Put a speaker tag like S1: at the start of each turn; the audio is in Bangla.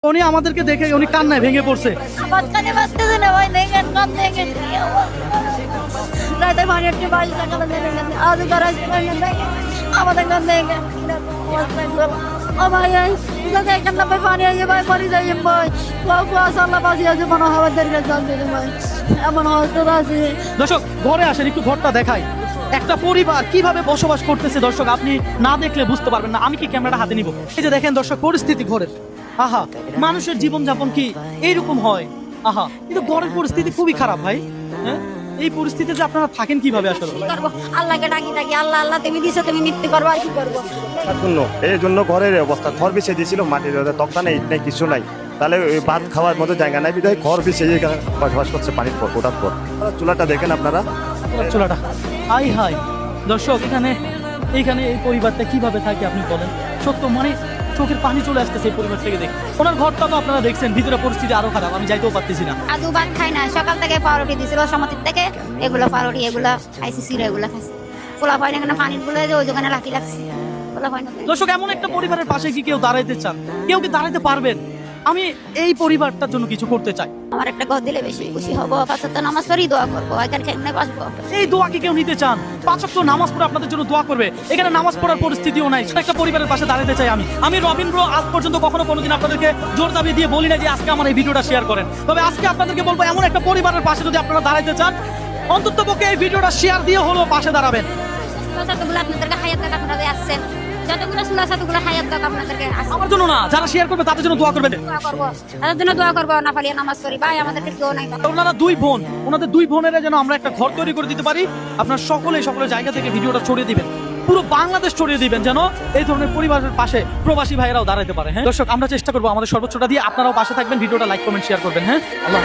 S1: উনি আমাদেরকে দেখে উনি কান্নায় ভেঙে পড়ছে।
S2: বাচ্চাকে বাঁচতেছে না ভাই, দেখেন কান দেখেন রাতে পানি একটু বাইশ টাকা দেখেন আজ করা আমাদের কান দেখেন ও ভাই দেখেন না ভাই পানি আছে ভাই পানি যাই ভাই আল্লাহ বাঁচি আছে মনে হয় আমাদের কাছে ভাই এমন হয়তো আছে।
S1: দর্শক ঘরে আসেন, একটু ঘরটা দেখাই। একটা পরিবার কিভাবে বসবাস করতেছে দর্শক, আপনি না দেখলে বুঝতে পারবেন না। আমি কি ক্যামেরাটা হাতে নিব? এই যে দেখেন দর্শক পরিস্থিতি ঘরের, আহা মানুষের জীবনযাপন কি এইরকম হয়? আহা কিন্তু ঘরের পরিস্থিতি খুবই খারাপ ভাই। হ্যাঁ, এই পরিস্থিতিতে আপনারা থাকেন কিভাবে আসলে?
S2: কি করবো, আল্লাহকে ডাকি থাকি, আল্লাহ আল্লাহ তুমি দিছো তুমি মৃত্যু করবো আর কি করবো।
S3: এই জন্য ঘরের অবস্থা, ঘর বিছিয়ে দিয়েছিল মাটির তক্তা নেই, ইট নেই, কিছু নাই। তাহলে ওই ভাত খাওয়ার মতো জায়গা নাই, বিধায় ঘর বিছিয়ে বসবাস করছে পানির পর ওঠার পর। চুলাটা দেখেন আপনারা,
S1: চুলাটা হাই হাই দর্শক, এখানে এইখানে এই পরিবারটা কিভাবে থাকে আপনি বলেন? সত্য মানে চোখের পানি চলে আসতেছে এই পরিবার থেকে দেখে। ওনার ঘরটা তো আপনারা দেখছেন, ভিতরে পরিস্থিতি আরো খারাপ, আমি যাইতেও পারতেছি না।
S2: আদু ভাত খাই না, সকাল থেকে পাউরুটি দিছিল সমাতির থেকে, এগুলো পাউরুটি এগুলা খাইছি, সিরা এগুলা খাইছি। পোলা পাই না, পানির ফুলে ওই দোকানে লাঠি লাগছে পোলা পাই না।
S1: দর্শক এমন একটা পরিবারের পাশে কি কেউ দাঁড়াইতে চান? কেউ কি দাঁড়াইতে পারবেন? আমি এই পরিবারটার জন্য কিছু করতে চাই।
S2: আমার একটা ঘর দিলে বেশি খুশি হবো, পাঁচ ওয়াক্ত নামাজ পড়ি দোয়া করবো, এখানে কেমনে বাসবো।
S1: এই দোয়া কি কেউ নিতে চান? 5 ওয়াক্ত নামাজ পড়ে আপনাদের জন্য দোয়া করবে, এখানে নামাজ পড়ার পরিস্থিতিও নাই। একটা পরিবারের পাশে দাঁড়াতে চাই আমি রবীন্দ্র আজ পর্যন্ত কোনোদিন আপনাদেরকে জোর দাবি দিয়ে বলি না যে আজকে আমার এই ভিডিওটা শেয়ার করেন। তবে আজকে আপনাদেরকে বলবো, এমন একটা পরিবারের পাশে যদি আপনারা দাঁড়াতে চান, অন্তত পক্ষে এই ভিডিওটা শেয়ার দিয়ে হলেও পাশে দাঁড়াবেন।
S2: সুলাসাতগুলো আপনাদেরকে হায়াত দাগ আপনারা আসছেন, যতগুলো সুলাসাতগুলো হায়াত দাগ আপনাদেরকে আসছে।
S1: আমার জন্য না, যারা শেয়ার করবে তাদের জন্য দোয়া করবেন।
S2: দোয়া করবো, তাদের জন্য দোয়া করবো, না পালিয়ে নামাজ পড়ি ভাই, আমাদেরকে কেউ নাই।
S1: ওনারা 2 বোন, ওনাদের 2 বোনের যেন আমরা একটা ঘর তৈরি করে দিতে পারি। আপনার সকলের জায়গা থেকে ভিডিওটা ছড়িয়ে দিবেন, পুরো বাংলাদেশ ছড়িয়ে দিবেন, যেন এই ধরনের পরিবারের পাশে প্রবাসী ভাইরাও দাঁড়াতে পারে। হ্যাঁ দর্শক, আমরা চেষ্টা করবো আমাদের সর্বোচ্চটা দিয়ে, আপনারাও পাশে থাকবেন, ভিডিওটা লাইক কমেন্ট শেয়ার করবেন। হ্যাঁ, আল্লাহ।